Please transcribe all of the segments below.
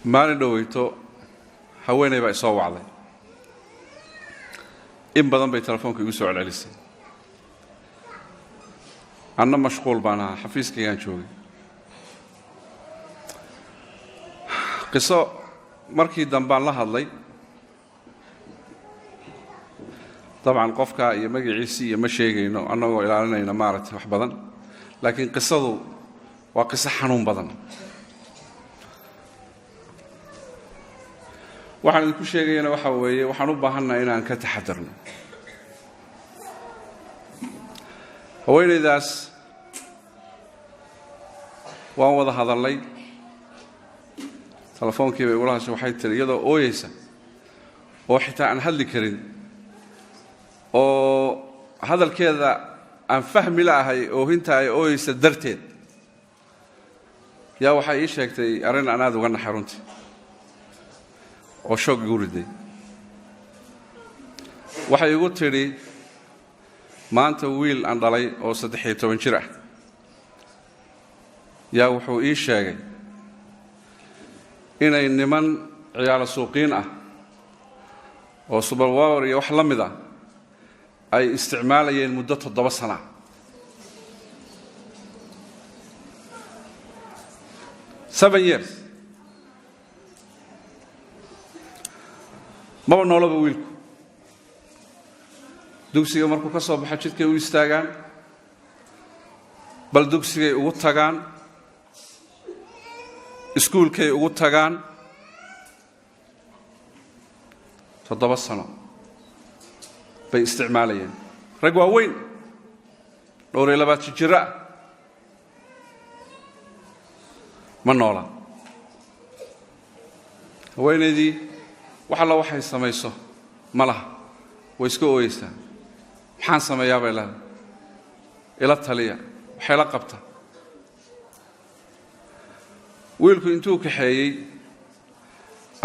maalin dhaweyto haweeney baa isoo wacday in badan bay telefoonka igu soo celcelisay anna mashquul baan ahaa xafiiskaygaan joogay qiso markii dambaan la hadlay طبعا qofka iyo magaciisa iyo ma sheegayno annagoo ilaalinayna maaragtay wax badan laakiin qisadu waa qiso xanuun badan waxaan idinku sheegayna waxa weeye waxaan u baahannahay inaan ka taxadarno haweeneydaas waan wada hadalnay telefoonkii bay ula hadashay waxay tiri iyadoo ooyeysa oo xitaa aan hadli karin oo hadalkeeda aan fahmi laahay oo hinta ay ooyeysa darteed yaa waxay ii sheegtay arrin aan aad uga naxay runtii oo shoog igu riday waxay igu tidhi maanta wiil aan dhalay oo 13 jir ah yaa wuxuu ii sheegay inay niman ciyaal suuqiin ah oo superpower iyo wax la mid ah ay isticmaalayeen muddo 7 sano 7 years ma noolaba wiilku dugsiga markuu ka soo baxo jidkay u istaagaan bal dugsigay ugu tagaan iskuulkay ugu tagaan 7 sano bay isticmaalayeen rag waaweyn dhowr iyo 20 jir ah ma noola haweeneydii waxa la waxay samayso malaha way iska ooyeysaa maxaan sameeyaa bay leedahay ila taliya waxay la qabta wiilku intuu kaxeeyey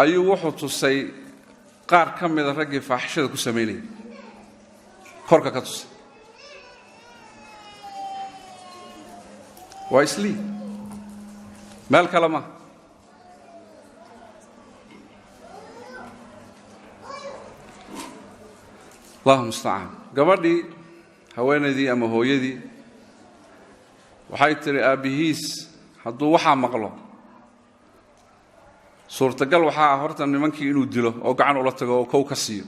ayuu wuxuu tusay qaar ka mid ah raggii faaxishada ku sameynayay korka ka tusay waa islii meel kale ma اللهم استعان gabadhii haweeneydii ama hooyadii waxay tiri aabihiis hadduu waxa maqlo suurtagal waxa horta nimankii inuu dilo oo gacan ula tago oo kow ka siiyo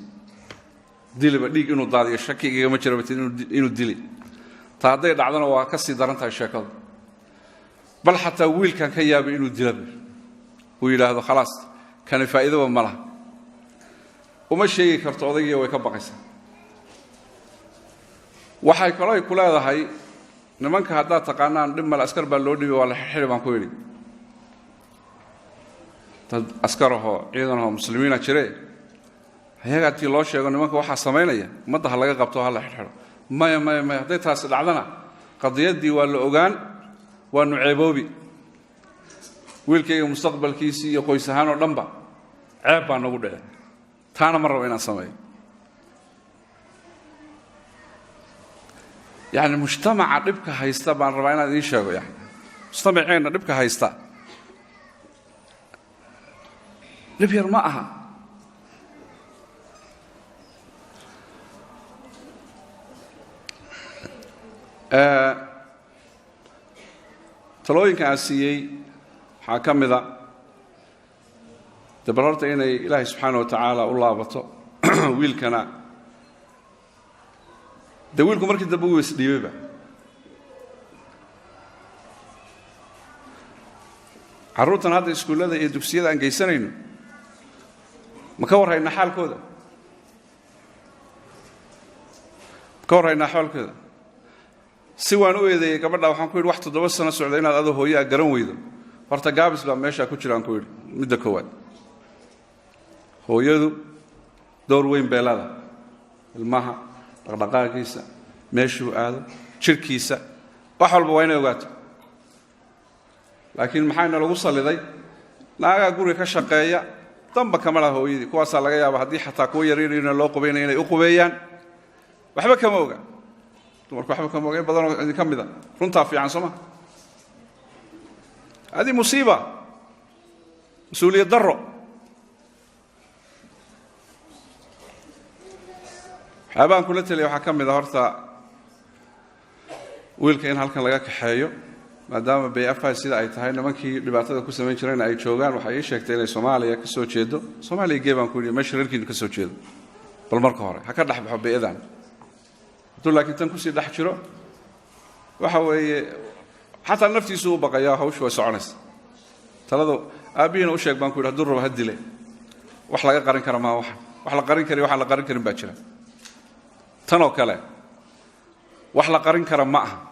diliba dhiig inuu daadiyo shakiga ma jiro inuu dili taaday dhacdana waa ka sii daran tahay sheekadu bal xataa wiilkan ka yaabay inuu dilo uu yiraahdo khalaas kan faa'iido ma laha uma sheegi karto odayga way ka baqaysaa waxay kaloo ku leedahay nimanka hadda taqaanaan dhimal askar baa loo dhibay wala xiri baan ku yiri tad askaraho ciidanaha muslimiina jirey ayaga tii loo sheego nimanka waxa sameynaya umada laga qabto hal xiro maya haday taas dhacdana qadiyadii waa la ogaan waa nuceeboobi wiilkayga mustaqbalkiisa iyo qoys ahaan oo dhanba ceeb baa nagu dhacay taana mar rabo inaan sameeyo يعني مجتمع دبك هيستا بان ربا inaan idin sheego yani mujtamaceena dibka haysta dib yar ma aha talooyinka asiyay waxa kamida dabarta inay Ilaahay subhanahu wa ta'ala u laabato wiilkana wiilku markii dambe uu isdhiibay caruurtan hadda iskuulada iyo dugsiyada aan geysanayno ma ka warhayna xaalkooda si waan u eedeeyay gabadha waxaan ku yiri wax 7 sano socday inaad adoo hooyaa garan weydo horta gaabis baa meesha ku jiraan ku yiri midda koowaad hooyadu door weyn beelada ilmaha dhaqdhaqaaqiisa meeshuu aado jirkiisa wax walba waa inay ogaato laakiin maxayna lagu saliday naaga guriga ka shaqeeya damba kama laha hooyadii kuwaas laga yaabo hadii xataa kuwa yareeyna loo qubeynay inay u qubeeyaan waxba kama oga dumarku waxba kama oga badan oo kamida runta fiican soma hadi musiiba مسؤولية ضرو حابان كل تلي وحكم إذا هرتا ويلك إن هالكن لقاك حيو ما دام بيأفها سيدا أي تهاي نمكي لبعضها كوسا من شرين أي شوغان وحيش يكتين الصوماليا كسو تشيدو الصومالي جيبان كوري ما شريركين كسو تشيدو بالمركة هوري حكر لح بحب إذن تقول لك أنت كوسي لح شرو وحوي حتى نفتي سو بقى هوش وسعنس تلاذو أبينا وشك بانكوري هدور وهدي له وحلا قارن كرما وحلا قارن كري وحلا قارن كريم باتشرا تنو كله وحلا قارن كرما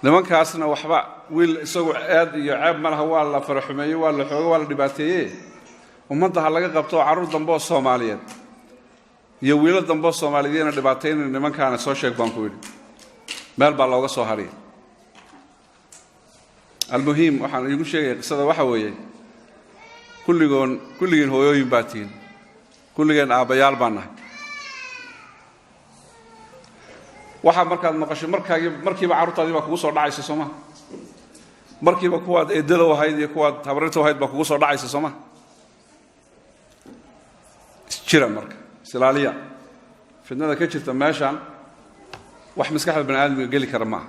nimankaasna waxba wiil isagu aad iyo caab malaha waa la farxumeeyay waa la xoog waa la dhibaateeyay ummadda laga qabto caruur dambe oo Soomaaliyeed iyo wiilal dambe oo Soomaaliyeedna dhibaateeyay nimankaana soo sheeg baan ku yiri meel baa looga soo hariyay almuhiim waxaan igu sheegay qisada waxa weeye kulligeen hooyooyin baatiin kulligeen aabayaal baan nahay waxa markaad maqasho markiiba caruurtaadii baa kugu soo dhacaysa Soomaa markiiba kuwaad eedada wahayd iyo kuwaad habarta wahayd baa kugu soo dhacaysa Soomaa jira marka Soomaaliya fidnada ka jirta meeshan wax maskaxda bani'aadamka gali kara ma